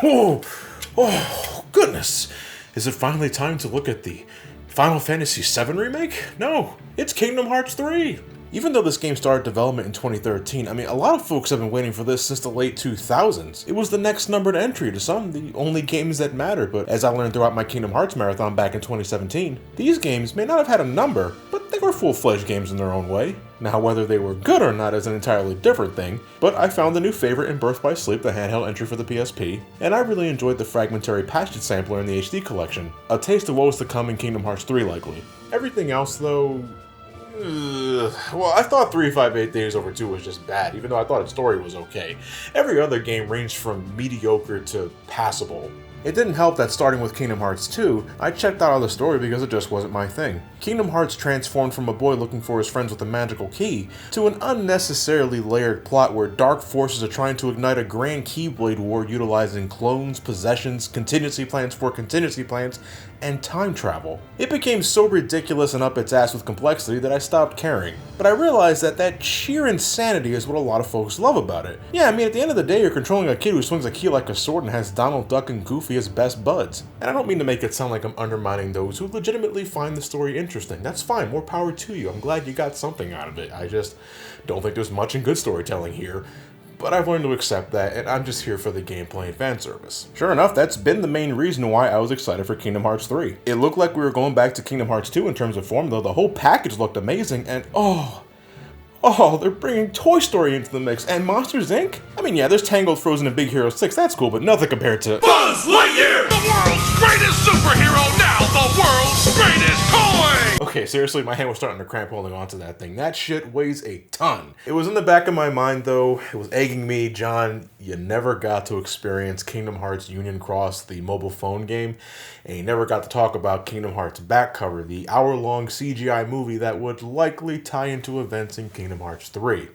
Oh, goodness. Is it finally time to look at the Final Fantasy VII Remake? No, it's Kingdom Hearts 3. Even though this game started development in 2013, a lot of folks have been waiting for this since the late 2000s. It was the next numbered entry to some, the only games that mattered, but as I learned throughout my Kingdom Hearts marathon back in 2017, these games may not have had a number, but they were full-fledged games in their own way. Now, whether they were good or not is an entirely different thing, but I found a new favorite in Birth by Sleep, the handheld entry for the PSP, and I really enjoyed the fragmentary Patched sampler in the HD collection. A taste of what was to come in Kingdom Hearts 3, likely. Everything else, though... well, I thought 358 Days Over 2 was just bad, even though I thought its story was okay. Every other game ranged from mediocre to passable. It didn't help that starting with Kingdom Hearts 2, I checked out of the story because it just wasn't my thing. Kingdom Hearts transformed from a boy looking for his friends with a magical key to an unnecessarily layered plot where dark forces are trying to ignite a grand Keyblade war utilizing clones, possessions, contingency plans for contingency plans, and time travel. It became so ridiculous and up its ass with complexity that I stopped caring. But I realized that sheer insanity is what a lot of folks love about it. Yeah, at the end of the day, you're controlling a kid who swings a key like a sword and has Donald Duck and Goofy as best buds. And I don't mean to make it sound like I'm undermining those who legitimately find the story interesting. That's fine, more power to you. I'm glad you got something out of it. I just don't think there's much in good storytelling here. But I've learned to accept that, and I'm just here for the gameplay and fan service. Sure enough, that's been the main reason why I was excited for Kingdom Hearts 3. It looked like we were going back to Kingdom Hearts 2 in terms of form, though the whole package looked amazing, and they're bringing Toy Story into the mix, and Monsters, Inc.? Yeah, there's Tangled, Frozen, and Big Hero 6, that's cool, but nothing compared to Buzz Lightyear! The world's greatest superhero, now the world's greatest toy! Okay, seriously, my hand was starting to cramp holding onto that thing. That shit weighs a ton. It was in the back of my mind, though. It was egging me, John, you never got to experience Kingdom Hearts Union Cross, the mobile phone game, and you never got to talk about Kingdom Hearts Back Cover, the hour-long CGI movie that would likely tie into events in Kingdom Hearts 3.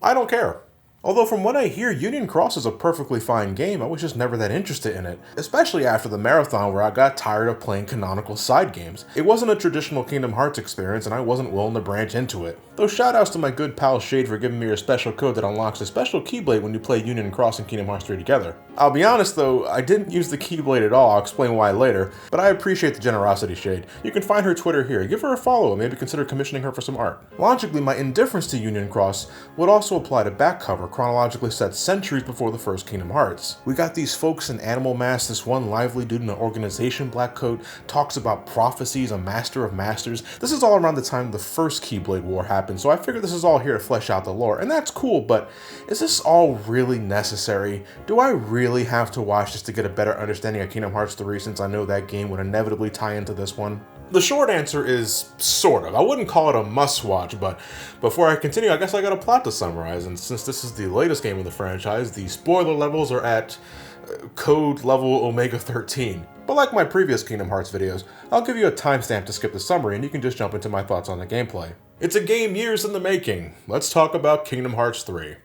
I don't care. Although from what I hear, Union Cross is a perfectly fine game, I was just never that interested in it. Especially after the marathon where I got tired of playing canonical side games. It wasn't a traditional Kingdom Hearts experience and I wasn't willing to branch into it. Though shoutouts to my good pal Shade for giving me your special code that unlocks a special Keyblade when you play Union Cross and Kingdom Hearts 3 together. I'll be honest though, I didn't use the Keyblade at all, I'll explain why later, but I appreciate the generosity, Shade. You can find her Twitter here, give her a follow and maybe consider commissioning her for some art. Logically, my indifference to Union Cross would also apply to Back Cover, chronologically set centuries before the first Kingdom Hearts. We got these folks in animal masks, this one lively dude in an organization black coat, talks about prophecies, a master of masters. This is all around the time the first Keyblade War happened, so I figured this is all here to flesh out the lore, and that's cool, but is this all really necessary? Do I really have to watch this to get a better understanding of Kingdom Hearts 3 since I know that game would inevitably tie into this one? The short answer is sort of. I wouldn't call it a must-watch, but before I continue, I guess I got a plot to summarize, and since this is the latest game in the franchise, the spoiler levels are at code level Omega 13. But like my previous Kingdom Hearts videos, I'll give you a timestamp to skip the summary and you can just jump into my thoughts on the gameplay. It's a game years in the making. Let's talk about Kingdom Hearts 3.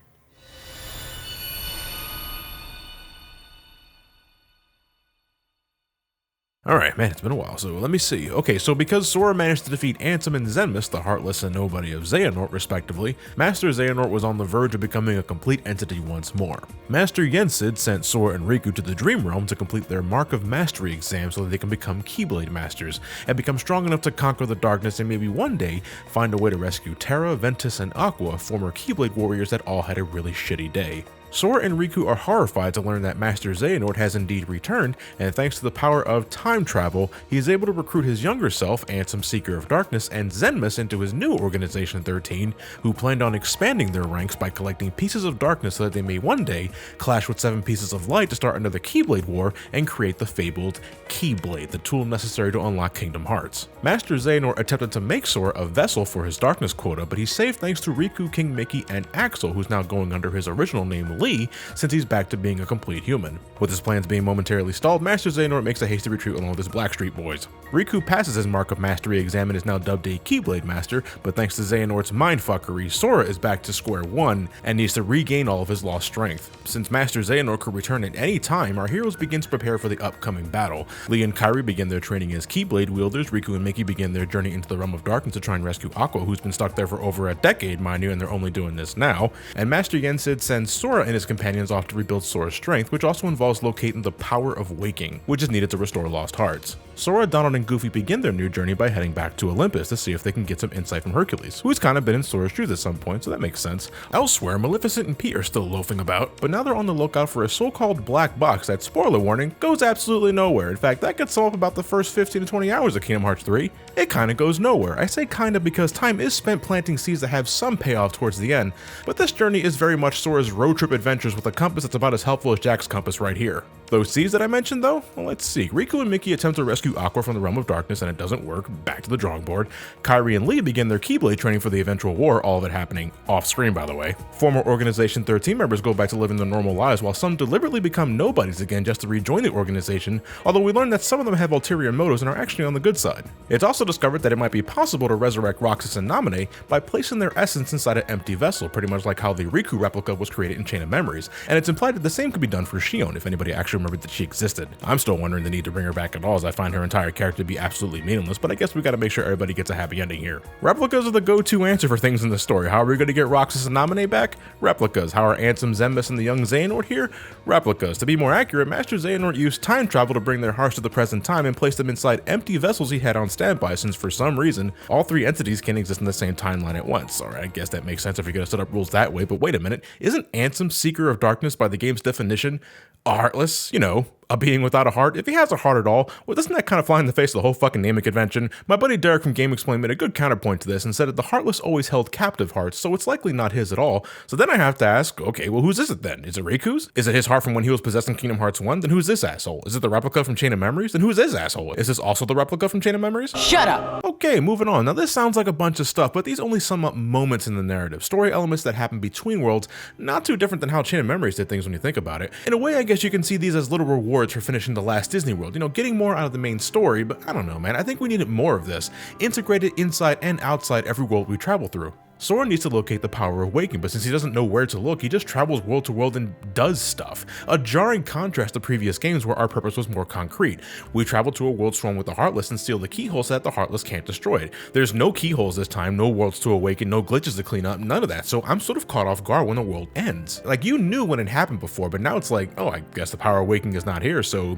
Alright, man, it's been a while, so let me see. Okay, so because Sora managed to defeat Ansem and Zenmus, the Heartless and Nobody of Xehanort, respectively, Master Xehanort was on the verge of becoming a complete entity once more. Master Yensid sent Sora and Riku to the Dream Realm to complete their Mark of Mastery exam so that they can become Keyblade Masters, and become strong enough to conquer the darkness and maybe one day find a way to rescue Terra, Ventus, and Aqua, former Keyblade warriors that all had a really shitty day. Sora and Riku are horrified to learn that Master Xehanort has indeed returned, and thanks to the power of time travel, he is able to recruit his younger self, Ansem Seeker of Darkness, and Zenmus into his new Organization 13, who planned on expanding their ranks by collecting pieces of darkness so that they may one day clash with 7 pieces of light to start another Keyblade War and create the fabled Keyblade, the tool necessary to unlock Kingdom Hearts. Master Xehanort attempted to make Sora a vessel for his darkness quota, but he's saved thanks to Riku, King Mickey, and Axel, who's now going under his original name Lee, since he's back to being a complete human. With his plans being momentarily stalled, Master Xehanort makes a hasty retreat along with his Blackstreet boys. Riku passes his Mark of Mastery exam and is now dubbed a Keyblade Master, but thanks to Xehanort's mindfuckery, Sora is back to square one and needs to regain all of his lost strength. Since Master Xehanort could return at any time, our heroes begin to prepare for the upcoming battle. Lee and Kairi begin their training as Keyblade wielders, Riku and Mickey begin their journey into the realm of darkness to try and rescue Aqua, who's been stuck there for over a decade, mind you, and they're only doing this now, and Master Yensid sends Sora and his companions off to rebuild Sora's strength, which also involves locating the power of waking, which is needed to restore lost hearts. Sora, Donald, and Goofy begin their new journey by heading back to Olympus to see if they can get some insight from Hercules, who's kind of been in Sora's shoes at some point, so that makes sense. Elsewhere, Maleficent and Pete are still loafing about, but now they're on the lookout for a so-called black box that, spoiler warning, goes absolutely nowhere. In fact, that gets solved about the first 15 to 20 hours of Kingdom Hearts 3. It kinda goes nowhere. I say kinda because time is spent planting seeds that have some payoff towards the end, but this journey is very much Sora's road trip adventures with a compass that's about as helpful as Jack's compass right here. Those seeds that I mentioned though? Well, let's see. Riku and Mickey attempt to rescue Aqua from the realm of darkness and it doesn't work. Back to the drawing board. Kairi and Lee begin their Keyblade training for the eventual war, all of it happening off screen by the way. Former Organization 13 members go back to living their normal lives while some deliberately become nobodies again just to rejoin the organization, although we learn that some of them have ulterior motives and are actually on the good side. It's also discovered that it might be possible to resurrect Roxas and Naminé by placing their essence inside an empty vessel, pretty much like how the Riku replica was created in Chain of Memories, and it's implied that the same could be done for Xion if anybody actually remembered that she existed. I'm still wondering the need to bring her back at all, as I find her entire character to be absolutely meaningless, but I guess we gotta make sure everybody gets a happy ending here. Replicas are the go-to answer for things in the story. How are we gonna get Roxas and Naminé back? Replicas. How are Ansem, Zembus, and the young Xehanort here? Replicas. To be more accurate, Master Xehanort used time travel to bring their hearts to the present time and place them inside empty vessels he had on standby, since for some reason, all three entities can exist in the same timeline at once. Alright, I guess that makes sense if you're gonna set up rules that way, but wait a minute, isn't Ansem Seeker of Darkness by the game's definition a heartless? You know, a being without a heart? If he has a heart at all, well, doesn't that kind of fly in the face of the whole fucking naming convention? My buddy Derek from Game Explain made a good counterpoint to this and said that the Heartless always held captive hearts, so it's likely not his at all. So then I have to ask, okay, well, whose is it then? Is it Riku's? Is it his heart from when he was possessed in Kingdom Hearts 1? Then who's this asshole? Is it the replica from Chain of Memories? Then who's this asshole? Is this also the replica from Chain of Memories? Shut up! Okay, moving on. Now this sounds like a bunch of stuff, but these only sum up moments in the narrative. Story elements that happen between worlds, not too different than how Chain of Memories did things when you think about it. In a way, I guess you can see these as little rewards for finishing the last Disney World, you know, getting more out of the main story, but I don't know, man. I think we needed more of this, integrated inside and outside every world we travel through. Sora needs to locate the power of waking, but since he doesn't know where to look, he just travels world to world and does stuff. A jarring contrast to previous games where our purpose was more concrete. We travel to a world swarmed with the Heartless and steal the keyhole so that the Heartless can't destroy it. There's no keyholes this time, no worlds to awaken, no glitches to clean up, none of that, so I'm sort of caught off guard when the world ends. Like, you knew when it happened before, but now it's like, oh, I guess the power of waking is not here, so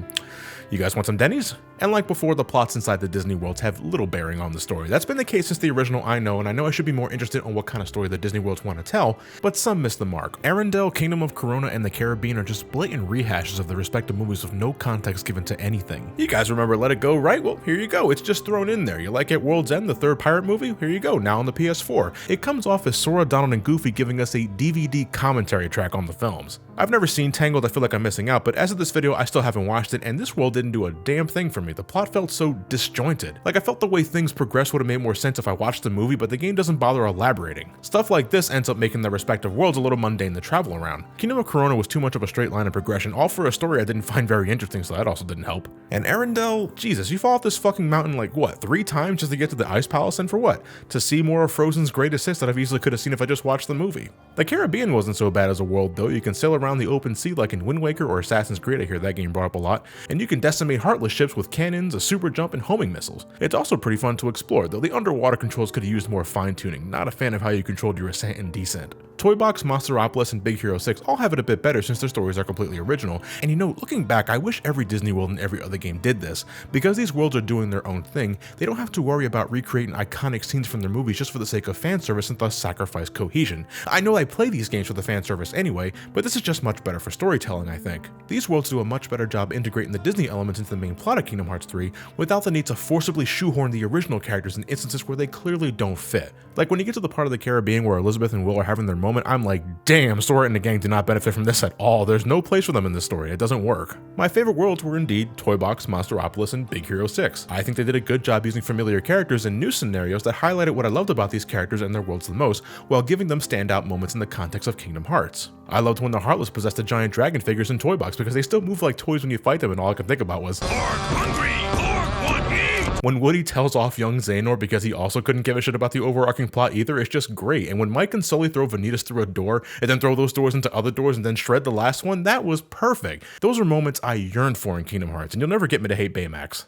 you guys want some Denny's? And like before, the plots inside the Disney worlds have little bearing on the story. That's been the case since the original, I know, and I know I should be more interested in what kind of story the Disney worlds want to tell, but some miss the mark. Arendelle, Kingdom of Corona, and the Caribbean are just blatant rehashes of the respective movies with no context given to anything. You guys remember Let It Go, right? Well, here you go. It's just thrown in there. You like at World's End, the third pirate movie? Here you go, now on the PS4. It comes off as Sora, Donald, and Goofy giving us a DVD commentary track on the films. I've never seen Tangled, I feel like I'm missing out, but as of this video, I still haven't watched it, and this world didn't do a damn thing for me. The plot felt so disjointed. Like, I felt the way things progressed would have made more sense if I watched the movie, but the game doesn't bother elaborating. Stuff like this ends up making their respective worlds a little mundane to travel around. Kingdom of Corona was too much of a straight line of progression, all for a story I didn't find very interesting, so that also didn't help. And Arendelle, Jesus, you fall off this fucking mountain like, what, 3 times just to get to the Ice Palace, and for what? To see more of Frozen's greatest hits that I easily could have seen if I just watched the movie. The Caribbean wasn't so bad as a world though. You can sail around the open sea like in Wind Waker or Assassin's Creed, I hear that game brought up a lot, and you can decimate Heartless ships with cannons, a super jump, and homing missiles. It's also pretty fun to explore, though the underwater controls could have used more fine-tuning. Not a fan of how you controlled your ascent and descent. Toy Box, Monsteropolis, and Big Hero 6 all have it a bit better since their stories are completely original, and you know, looking back, I wish every Disney world and every other game did this. Because these worlds are doing their own thing, they don't have to worry about recreating iconic scenes from their movies just for the sake of fan service and thus sacrifice cohesion. I know I play these games for the fan service anyway, but this is just much better for storytelling, I think. These worlds do a much better job integrating the Disney elements into the main plot of Kingdom Hearts 3 without the need to forcibly shoehorn the original characters in instances where they clearly don't fit. Like when you get to the part of the Caribbean where Elizabeth and Will are having their moment, I'm like, damn, Sora and the gang did not benefit from this at all. There's no place for them in this story. It doesn't work. My favorite worlds were indeed Toy Box, Monsteropolis, and Big Hero 6. I think they did a good job using familiar characters and new scenarios that highlighted what I loved about these characters and their worlds the most, while giving them standout moments in the context of Kingdom Hearts. I loved when the Heartless possessed the giant dragon figures in Toy Box because they still move like toys when you fight them, and all I could think about was, Orc hungry! Orc want eat! When Woody tells off young Xehanort because he also couldn't give a shit about the overarching plot either, it's just great. And when Mike and Sully throw Vanitas through a door and then throw those doors into other doors and then shred the last one, that was perfect. Those are moments I yearned for in Kingdom Hearts, and you'll never get me to hate Baymax.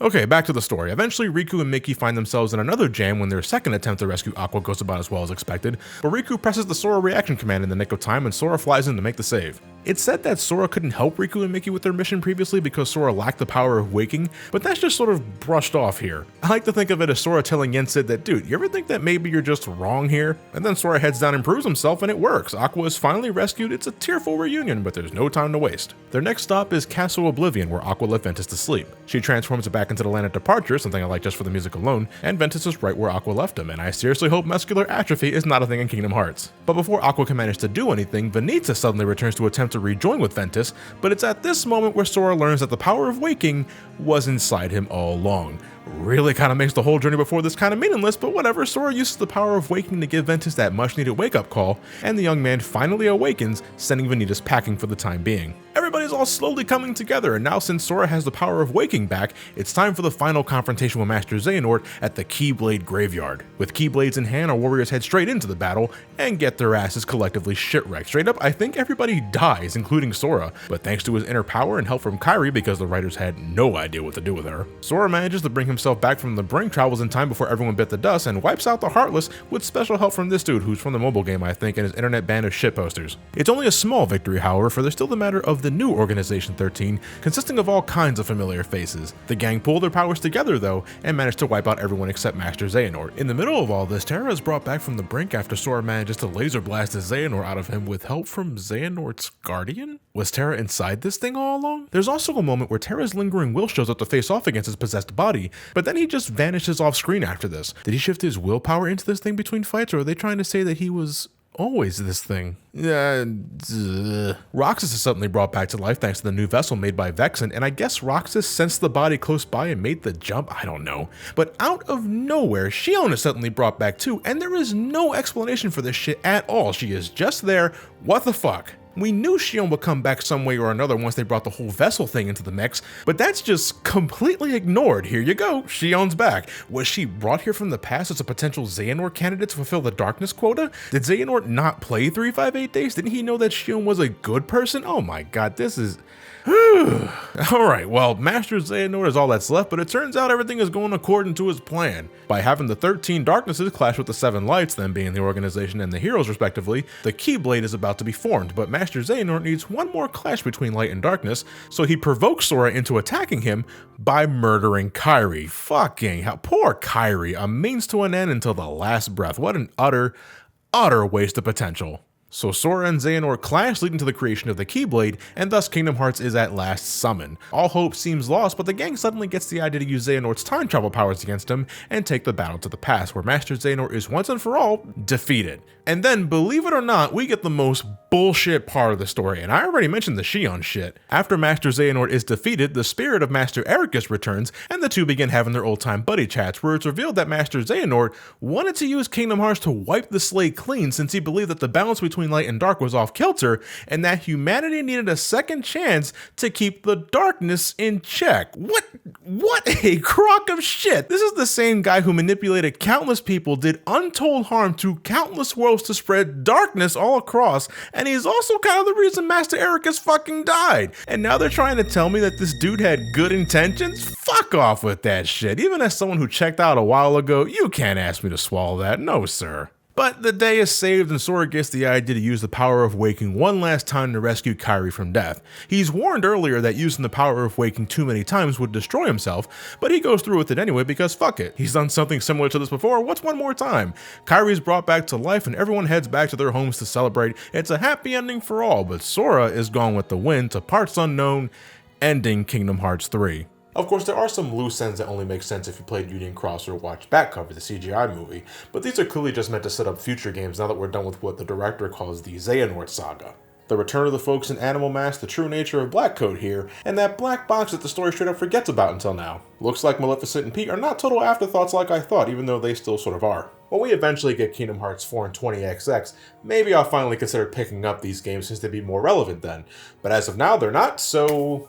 Okay, back to the story. Eventually, Riku and Mickey find themselves in another jam when their second attempt to rescue Aqua goes about as well as expected, but Riku presses the Sora reaction command in the nick of time and Sora flies in to make the save. It's said that Sora couldn't help Riku and Mickey with their mission previously because Sora lacked the power of waking, but that's just sort of brushed off here. I like to think of it as Sora telling Yensid that, dude, you ever think that maybe you're just wrong here? And then Sora heads down and proves himself and it works. Aqua is finally rescued. It's a tearful reunion, but there's no time to waste. Their next stop is Castle Oblivion, where Aqua left Ventus to sleep. She transforms back into the land of departure, something I like just for the music alone, and Ventus is right where Aqua left him, and I seriously hope muscular atrophy is not a thing in Kingdom Hearts. But before Aqua can manage to do anything, Vanitas suddenly returns to attempt to rejoin with Ventus, but it's at this moment where Sora learns that the power of waking was inside him all along. Really kind of makes the whole journey before this kind of meaningless, but whatever. Sora uses the power of waking to give Ventus that much needed wake-up call, and the young man finally awakens, sending Vanitas packing for the time being. Everybody's all slowly coming together, and now since Sora has the power of waking back, it's time for the final confrontation with Master Xehanort at the Keyblade Graveyard. With Keyblades in hand, our warriors head straight into the battle and get their asses collectively shipwrecked. Straight up, I think everybody dies, including Sora, but thanks to his inner power and help from Kairi because the writers had no idea what to do with her, Sora manages to bring himself back from the brink, travels in time before everyone bit the dust, and wipes out the Heartless with special help from this dude who's from the mobile game, I think, and his internet ban of shit posters. It's only a small victory, however, for there's still the matter of the new Organization 13, consisting of all kinds of familiar faces. The gang pull their powers together, though, and manage to wipe out everyone except Master Xehanort. In the middle of all this, Terra is brought back from the brink after Sora manages to laser blast the Xehanort out of him with help from Xehanort's guardian? Was Terra inside this thing all along? There's also a moment where Terra's lingering will shows up to face off against his possessed body, but then he just vanishes off screen after this. Did he shift his willpower into this thing between fights, or are they trying to say that he was always this thing? Roxas is suddenly brought back to life thanks to the new vessel made by Vexen, and I guess Roxas sensed the body close by and made the jump, I don't know. But out of nowhere, Xion is suddenly brought back too, and there is no explanation for this shit at all. She is just there. What the fuck? We knew Xion would come back some way or another once they brought the whole vessel thing into the mix, but that's just completely ignored. Here you go, Xion's back. Was she brought here from the past as a potential Xehanort candidate to fulfill the darkness quota? Did Xehanort not play 358 days? Didn't he know that Xion was a good person? Oh my god, this is... Alright, well, Master Xehanort is all that's left, but it turns out everything is going according to his plan. By having the 13 darknesses clash with the 7 lights, them being the organization and the heroes respectively, the Keyblade is about to be formed, but Master Xehanort needs one more clash between light and darkness, so he provokes Sora into attacking him by murdering Kairi. Fucking hell, poor Kairi, a means to an end until the last breath. What an utter waste of potential. So Sora and Xehanort clash, leading to the creation of the Keyblade, and thus Kingdom Hearts is at last summoned. All hope seems lost, but the gang suddenly gets the idea to use Xehanort's time travel powers against him and take the battle to the past, where Master Xehanort is once and for all defeated. And then, believe it or not, we get the most bullshit part of the story, and I already mentioned the Xion shit. After Master Xehanort is defeated, the spirit of Master Ericus returns, and the two begin having their old-time buddy chats, where it's revealed that Master Xehanort wanted to use Kingdom Hearts to wipe the slate clean since he believed that the balance between light and dark was off kilter, and that humanity needed a second chance to keep the darkness in check. What a crock of shit! This is the same guy who manipulated countless people, did untold harm to countless worlds to spread darkness all across, and he's also kind of the reason Master Ericus fucking died. And now they're trying to tell me that this dude had good intentions? Fuck off with that shit. Even as someone who checked out a while ago, you can't ask me to swallow that. No, sir. But the day is saved and Sora gets the idea to use the power of waking one last time to rescue Kairi from death. He's warned earlier that using the power of waking too many times would destroy himself, but he goes through with it anyway because fuck it. He's done something similar to this before, what's one more time? Kairi's brought back to life and everyone heads back to their homes to celebrate. It's a happy ending for all, but Sora is gone with the win to parts unknown, ending Kingdom Hearts 3. Of course, there are some loose ends that only make sense if you played Union Cross or watched Backcover, the CGI movie, but these are clearly just meant to set up future games now that we're done with what the director calls the Xehanort Saga. The return of the folks in Animal Mask, the true nature of Black Coat here, and that black box that the story straight up forgets about until now. Looks like Maleficent and Pete are not total afterthoughts like I thought, even though they still sort of are. When we eventually get Kingdom Hearts 4 and 20XX, maybe I'll finally consider picking up these games since they'd be more relevant then. But as of now, they're not, so...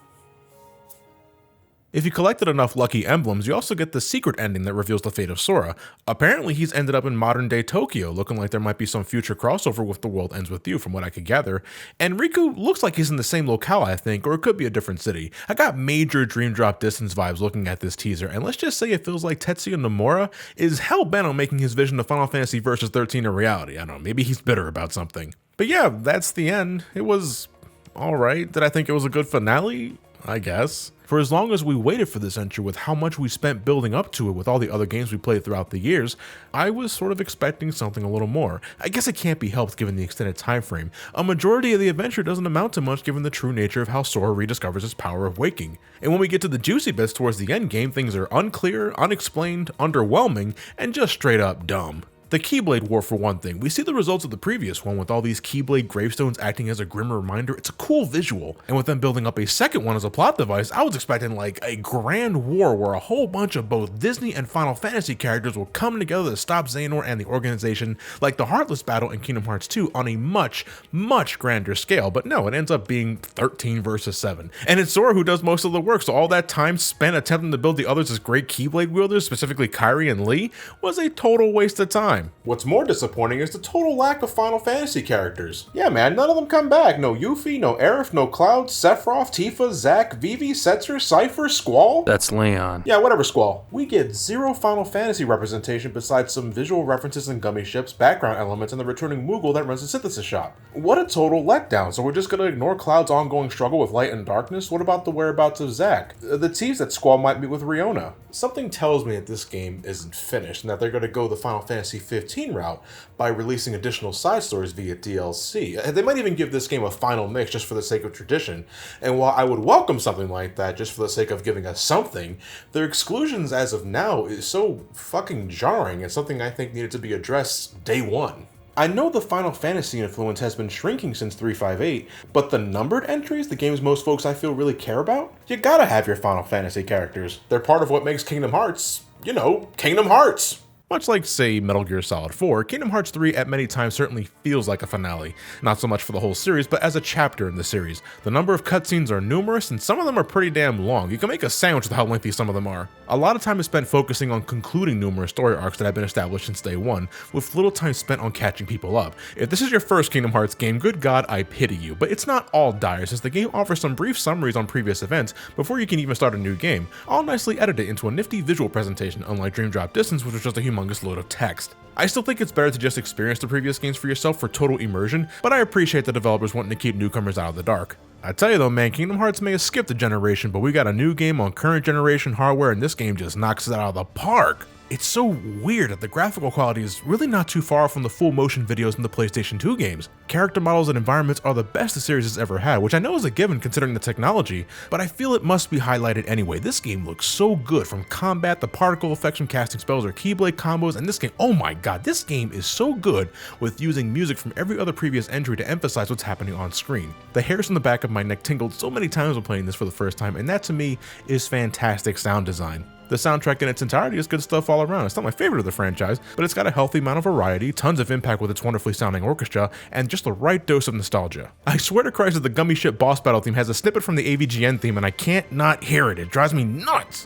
If you collected enough lucky emblems, you also get the secret ending that reveals the fate of Sora. Apparently, he's ended up in modern-day Tokyo, looking like there might be some future crossover with The World Ends With You, from what I could gather. And Riku looks like he's in the same locale, I think, or it could be a different city. I got major Dream Drop Distance vibes looking at this teaser, and let's just say it feels like Tetsuya Nomura is hell-bent on making his vision of Final Fantasy Versus 13 a reality. I don't know, maybe he's bitter about something. But yeah, that's the end. It was alright. Did I think it was a good finale? I guess. For as long as we waited for this entry with how much we spent building up to it with all the other games we played throughout the years, I was sort of expecting something a little more. I guess it can't be helped given the extended time frame. A majority of the adventure doesn't amount to much given the true nature of how Sora rediscovers his power of waking. And when we get to the juicy bits towards the end game, things are unclear, unexplained, underwhelming, and just straight up dumb. The Keyblade War for one thing. We see the results of the previous one with all these Keyblade gravestones acting as a grim reminder. It's a cool visual. And with them building up a second one as a plot device, I was expecting like a grand war where a whole bunch of both Disney and Final Fantasy characters will come together to stop Xehanort and the organization, like the Heartless battle in Kingdom Hearts 2 on a much, much grander scale. But no, it ends up being 13 versus 7. And it's Sora who does most of the work, so all that time spent attempting to build the others as great Keyblade wielders, specifically Kairi and Lee, was a total waste of time. What's more disappointing is the total lack of Final Fantasy characters. Yeah man, none of them come back. No Yuffie, no Aerith, no Cloud, Sephiroth, Tifa, Zack, Vivi, Setzer, Cypher, Squall. That's Leon. Yeah, whatever Squall. We get zero Final Fantasy representation besides some visual references and gummy ships, background elements, and the returning Moogle that runs the synthesis shop. What a total letdown. So we're just gonna ignore Cloud's ongoing struggle with light and darkness? What about the whereabouts of Zack? The tease that Squall might meet with Riona. Something tells me that this game isn't finished and that they're gonna go the Final Fantasy 15 route by releasing additional side stories via DLC. They might even give this game a final mix just for the sake of tradition. And while I would welcome something like that just for the sake of giving us something, their exclusions as of now is so fucking jarring and something I think needed to be addressed day one. I know the Final Fantasy influence has been shrinking since 358, but the numbered entries, the games most folks I feel really care about, you gotta have your Final Fantasy characters. They're part of what makes Kingdom Hearts, you know, Kingdom Hearts. Much like, say, Metal Gear Solid 4, Kingdom Hearts 3 at many times certainly feels like a finale. Not so much for the whole series, but as a chapter in the series. The number of cutscenes are numerous, and some of them are pretty damn long. You can make a sandwich with how lengthy some of them are. A lot of time is spent focusing on concluding numerous story arcs that have been established since day one, with little time spent on catching people up. If this is your first Kingdom Hearts game, good God, I pity you. But it's not all dire, since the game offers some brief summaries on previous events before you can even start a new game, all nicely edited into a nifty visual presentation, unlike Dream Drop Distance, which was just a humongous load of text. I still think it's better to just experience the previous games for yourself for total immersion, but I appreciate the developers wanting to keep newcomers out of the dark. I tell you though, man, Kingdom Hearts may have skipped a generation, but we got a new game on current generation hardware, and this game just knocks it out of the park. It's so weird that the graphical quality is really not too far from the full motion videos in the PlayStation 2 games. Character models and environments are the best the series has ever had, which I know is a given considering the technology, but I feel it must be highlighted anyway. This game looks so good, from combat, the particle effects from casting spells or Keyblade combos, and this game, oh my god, this game is so good with using music from every other previous entry to emphasize what's happening on screen. The hairs on the back of my neck tingled so many times when playing this for the first time, and that to me is fantastic sound design. The soundtrack in its entirety is good stuff all around. It's not my favorite of the franchise, but it's got a healthy amount of variety, tons of impact with its wonderfully sounding orchestra, and just the right dose of nostalgia. I swear to Christ that the Gummy Ship boss battle theme has a snippet from the AVGN theme, and I can't not hear it. It drives me nuts!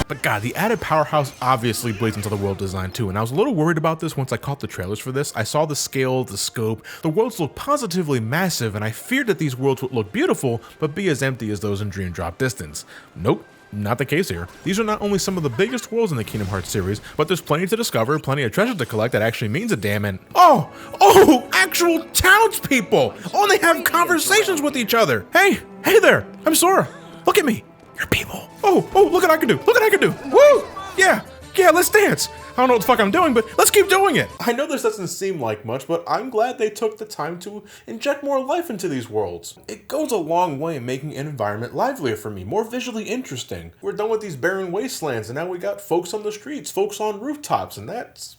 But god, the added powerhouse obviously bleeds into the world design too, and I was a little worried about this once I caught the trailers for this. I saw the scale, the scope, the worlds look positively massive, and I feared that these worlds would look beautiful, but be as empty as those in Dream Drop Distance. Nope. Not the case here. These are not only some of the biggest worlds in the Kingdom Hearts series, but there's plenty to discover, plenty of treasure to collect that actually means a damn, and oh, actual townspeople! Oh, and they have conversations with each other! Hey there, I'm Sora! Look at me! You're people! Oh, look what I can do! Look what I can do! Woo! Yeah, let's dance! I don't know what the fuck I'm doing, but let's keep doing it! I know this doesn't seem like much, but I'm glad they took the time to inject more life into these worlds. It goes a long way in making an environment livelier for me, more visually interesting. We're done with these barren wastelands, and now we got folks on the streets, folks on rooftops, and that's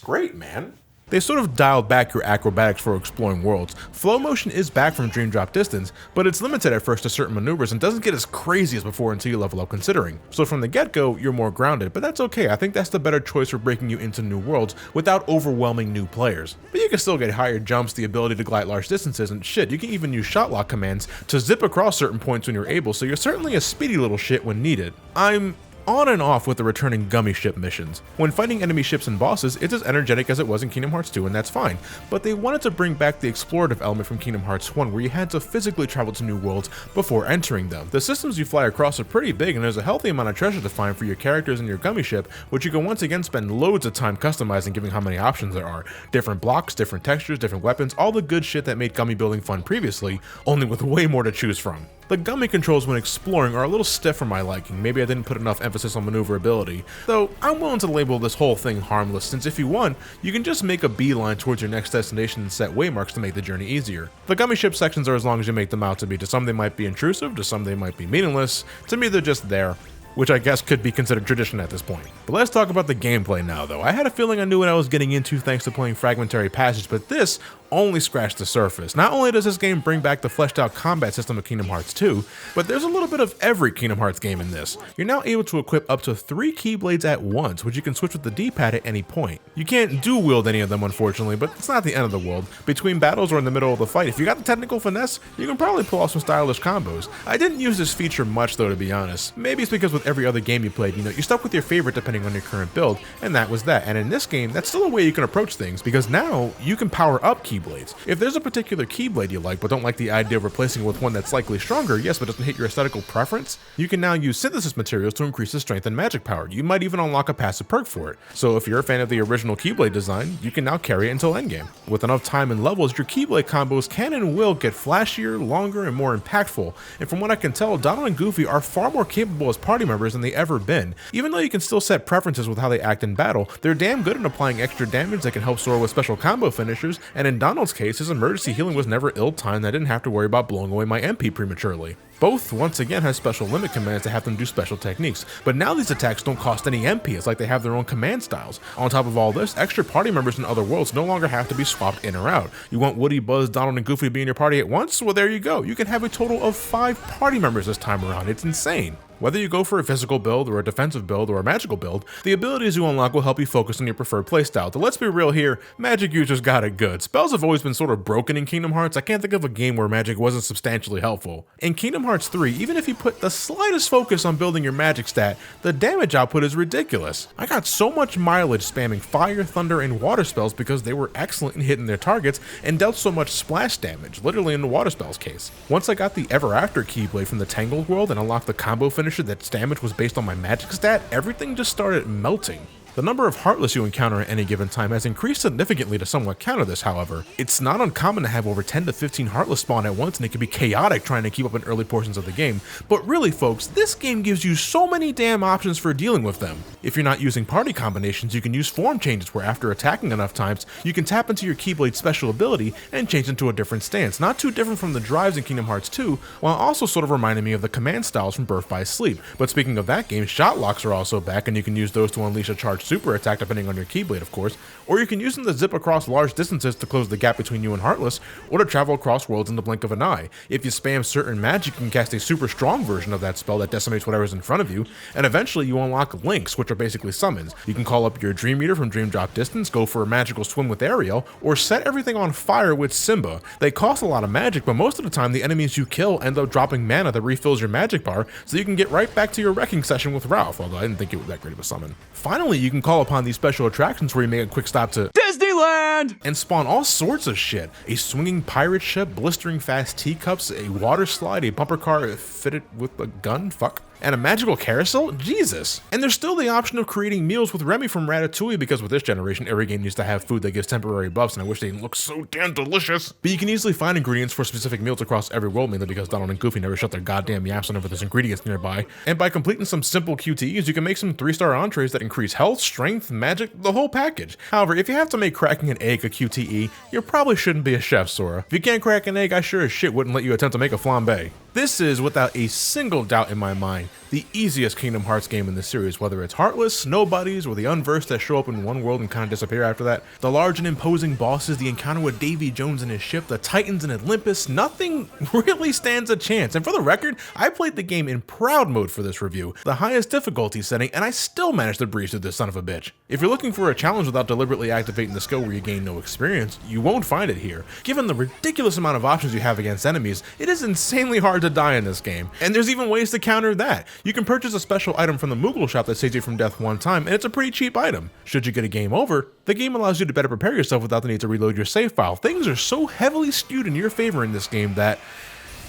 great, man. They sort of dialed back your acrobatics for exploring worlds. Flow motion is back from Dream Drop Distance, but it's limited at first to certain maneuvers and doesn't get as crazy as before until you level up considering. So from the get-go, you're more grounded, but that's okay. I think that's the better choice for breaking you into new worlds without overwhelming new players. But you can still get higher jumps, the ability to glide large distances, and shit, you can even use shot lock commands to zip across certain points when you're able, so you're certainly a speedy little shit when needed. I'm on and off with the returning gummy ship missions. When fighting enemy ships and bosses, it's as energetic as it was in Kingdom Hearts 2, and that's fine, but they wanted to bring back the explorative element from Kingdom Hearts 1 where you had to physically travel to new worlds before entering them. The systems you fly across are pretty big, and there's a healthy amount of treasure to find for your characters and your gummy ship, which you can once again spend loads of time customizing given how many options there are. Different blocks, different textures, different weapons, all the good shit that made gummy building fun previously, only with way more to choose from. The gummy controls when exploring are a little stiff for my liking. Maybe I didn't put enough emphasis on maneuverability, though I'm willing to label this whole thing harmless, since if you want, you can just make a beeline towards your next destination and set waymarks to make the journey easier. The gummy ship sections are as long as you make them out to be. To some they might be intrusive, to some they might be meaningless. To me they're just there, which I guess could be considered tradition at this point. But let's talk about the gameplay now though. I had a feeling I knew what I was getting into thanks to playing Fragmentary Passage, but this only scratched the surface. Not only does this game bring back the fleshed out combat system of Kingdom Hearts 2, but there's a little bit of every Kingdom Hearts game in this. You're now able to equip up to 3 Keyblades at once, which you can switch with the D-pad at any point. You can't dual wield any of them unfortunately, but it's not the end of the world. Between battles or in the middle of the fight, if you got the technical finesse, you can probably pull off some stylish combos. I didn't use this feature much though, to be honest. Maybe it's because with every other game you played, you stuck with your favorite depending on your current build, and that was that. And in this game, that's still a way you can approach things, because now you can power up Keyblades. If there's a particular Keyblade you like but don't like the idea of replacing it with one that's slightly stronger, yes, but doesn't hit your aesthetical preference, you can now use synthesis materials to increase the strength and magic power. You might even unlock a passive perk for it. So if you're a fan of the original Keyblade design, you can now carry it until endgame. With enough time and levels, your Keyblade combos can and will get flashier, longer, and more impactful. And from what I can tell, Donald and Goofy are far more capable as party members than they ever been. Even though you can still set preferences with how they act in battle, they're damn good at applying extra damage that can help Sora with special combo finishers, and in Donald's case, his emergency healing was never ill-timed and I didn't have to worry about blowing away my MP prematurely. Both, once again, have special limit commands to have them do special techniques, but now these attacks don't cost any MP, it's like they have their own command styles. On top of all this, extra party members in other worlds no longer have to be swapped in or out. You want Woody, Buzz, Donald, and Goofy to be in your party at once? Well, there you go. You can have a total of 5 party members this time around. It's insane. Whether you go for a physical build or a defensive build or a magical build, the abilities you unlock will help you focus on your preferred playstyle. But let's be real here, magic users got it good. Spells have always been sort of broken in Kingdom Hearts. I can't think of a game where magic wasn't substantially helpful. In Kingdom Hearts 3, even if you put the slightest focus on building your magic stat, the damage output is ridiculous. I got so much mileage spamming fire, thunder, and water spells because they were excellent in hitting their targets and dealt so much splash damage, literally in the water spells case. Once I got the Ever After Keyblade from the Tangled world and unlocked the combo finisher that's damage was based on my magic stat, everything just started melting. The number of Heartless you encounter at any given time has increased significantly to somewhat counter this, however. It's not uncommon to have over 10 to 15 Heartless spawn at once, and it can be chaotic trying to keep up in early portions of the game. But really folks, this game gives you so many damn options for dealing with them. If you're not using party combinations, you can use form changes where after attacking enough times, you can tap into your Keyblade special ability and change into a different stance. Not too different from the drives in Kingdom Hearts 2, while also sort of reminding me of the command styles from Birth by Sleep. But speaking of that game, shot locks are also back, and you can use those to unleash a charged super attack depending on your Keyblade, of course, or you can use them to zip across large distances to close the gap between you and Heartless, or to travel across worlds in the blink of an eye. If you spam certain magic, you can cast a super strong version of that spell that decimates whatever's in front of you, and eventually you unlock links, which are basically summons. You can call up your Dream Eater from Dream Drop Distance, go for a magical swim with Ariel, or set everything on fire with Simba. They cost a lot of magic, but most of the time the enemies you kill end up dropping mana that refills your magic bar, so you can get right back to your wrecking session with Ralph, although I didn't think it was that great of a summon. Finally, you can call upon these special attractions where you make a quick stop to Disneyland and spawn all sorts of shit. A swinging pirate ship, blistering fast teacups, a water slide, a bumper car fitted with a gun, and a magical carousel? Jesus. And there's still the option of creating meals with Remy from Ratatouille, because with this generation, every game needs to have food that gives temporary buffs, and I wish they didn't look so damn delicious. But you can easily find ingredients for specific meals across every world, mainly because Donald and Goofy never shut their goddamn yaps on over those ingredients nearby. And by completing some simple QTEs, you can make some 3-star entrees that increase health, strength, magic, the whole package. However, if you have to make cracking an egg a QTE, you probably shouldn't be a chef, Sora. If you can't crack an egg, I sure as shit wouldn't let you attempt to make a flambe. This is, without a single doubt in my mind, the easiest Kingdom Hearts game in the series, whether it's Heartless, Nobodies, or the Unversed that show up in one world and kind of disappear after that. The large and imposing bosses, the encounter with Davy Jones and his ship, the Titans in Olympus, nothing really stands a chance. And for the record, I played the game in proud mode for this review, the highest difficulty setting, and I still managed to breeze through this son of a bitch. If you're looking for a challenge without deliberately activating the skill where you gain no experience, you won't find it here. Given the ridiculous amount of options you have against enemies, it is insanely hard to die in this game. And there's even ways to counter that. You can purchase a special item from the Moogle shop that saves you from death one time, and it's a pretty cheap item. Should you get a game over, the game allows you to better prepare yourself without the need to reload your save file. Things are so heavily skewed in your favor in this game that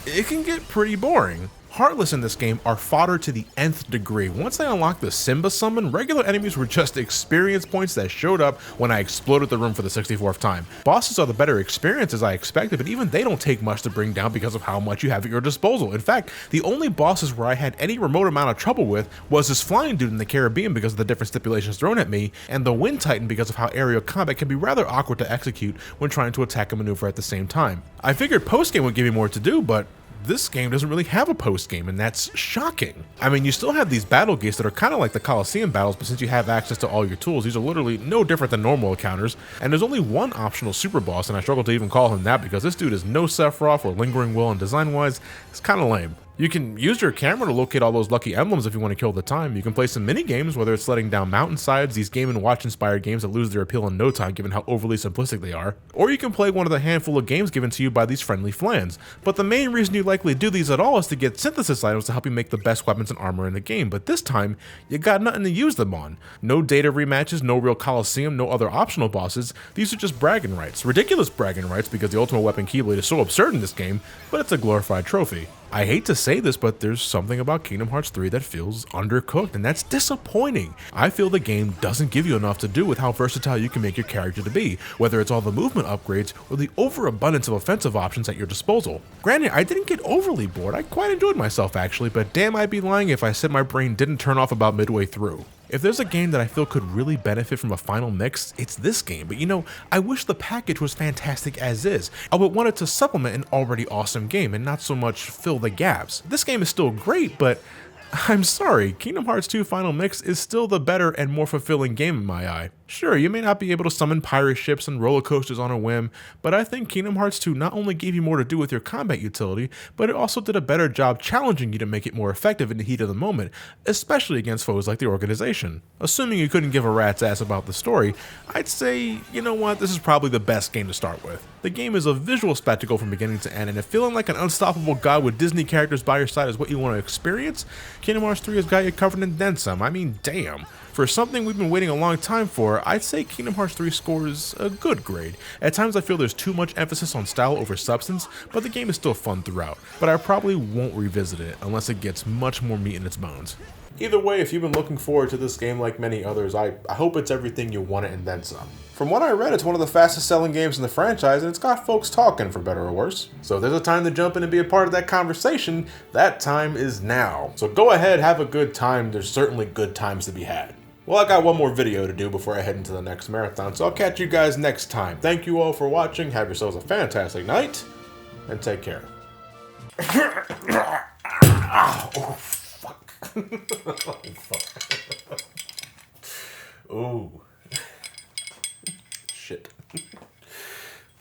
it can get pretty boring. Heartless in this game are fodder to the nth degree. Once I unlocked the Simba summon, regular enemies were just experience points that showed up when I exploded the room for the 64th time. Bosses are the better experience as I expected, but even they don't take much to bring down because of how much you have at your disposal. In fact, the only bosses where I had any remote amount of trouble with was this flying dude in the Caribbean because of the different stipulations thrown at me, and the Wind Titan because of how aerial combat can be rather awkward to execute when trying to attack and maneuver at the same time. I figured post-game would give me more to do, but this game doesn't really have a post-game, and that's shocking. I mean, you still have these battle gates that are kind of like the Coliseum battles, but since you have access to all your tools, these are literally no different than normal encounters, and there's only one optional super boss, and I struggle to even call him that because this dude is no Sephiroth or Lingering Will, and design-wise, it's kind of lame. You can use your camera to locate all those lucky emblems if you want to kill the time. You can play some mini games, whether it's sledding down mountainsides, these Game & Watch inspired games that lose their appeal in no time given how overly simplistic they are. Or you can play one of the handful of games given to you by these friendly flans. But the main reason you likely do these at all is to get synthesis items to help you make the best weapons and armor in the game, but this time, you got nothing to use them on. No data rematches, no real Coliseum, no other optional bosses, these are just bragging rights. Ridiculous bragging rights because the ultimate weapon Keyblade is so absurd in this game, but it's a glorified trophy. I hate to say this, but there's something about Kingdom Hearts 3 that feels undercooked, and that's disappointing. I feel the game doesn't give you enough to do with how versatile you can make your character to be, whether it's all the movement upgrades or the overabundance of offensive options at your disposal. Granted, I didn't get overly bored, I quite enjoyed myself actually, but damn, I'd be lying if I said my brain didn't turn off about midway through. If there's a game that I feel could really benefit from a final mix, it's this game, but you know, I wish the package was fantastic as is. I would want it to supplement an already awesome game and not so much fill the gaps. This game is still great, but I'm sorry, Kingdom Hearts 2 Final Mix is still the better and more fulfilling game in my eye. Sure, you may not be able to summon pirate ships and roller coasters on a whim, but I think Kingdom Hearts 2 not only gave you more to do with your combat utility, but it also did a better job challenging you to make it more effective in the heat of the moment, especially against foes like the organization. Assuming you couldn't give a rat's ass about the story, I'd say, you know what, this is probably the best game to start with. The game is a visual spectacle from beginning to end, and if feeling like an unstoppable god with Disney characters by your side is what you want to experience, Kingdom Hearts 3 has got you covered and then some. I mean, damn. For something we've been waiting a long time for, I'd say Kingdom Hearts 3 scores a good grade. At times I feel there's too much emphasis on style over substance, but the game is still fun throughout. But I probably won't revisit it unless it gets much more meat in its bones. Either way, if you've been looking forward to this game like many others, I hope it's everything you want it and then some. From what I read, it's one of the fastest selling games in the franchise, and it's got folks talking for better or worse. So if there's a time to jump in and be a part of that conversation, that time is now. So go ahead, have a good time. There's certainly good times to be had. Well, I got one more video to do before I head into the next marathon, so I'll catch you guys next time. Thank you all for watching, have yourselves a fantastic night, and take care. Oh, fuck. Oh, fuck. Ooh. Shit.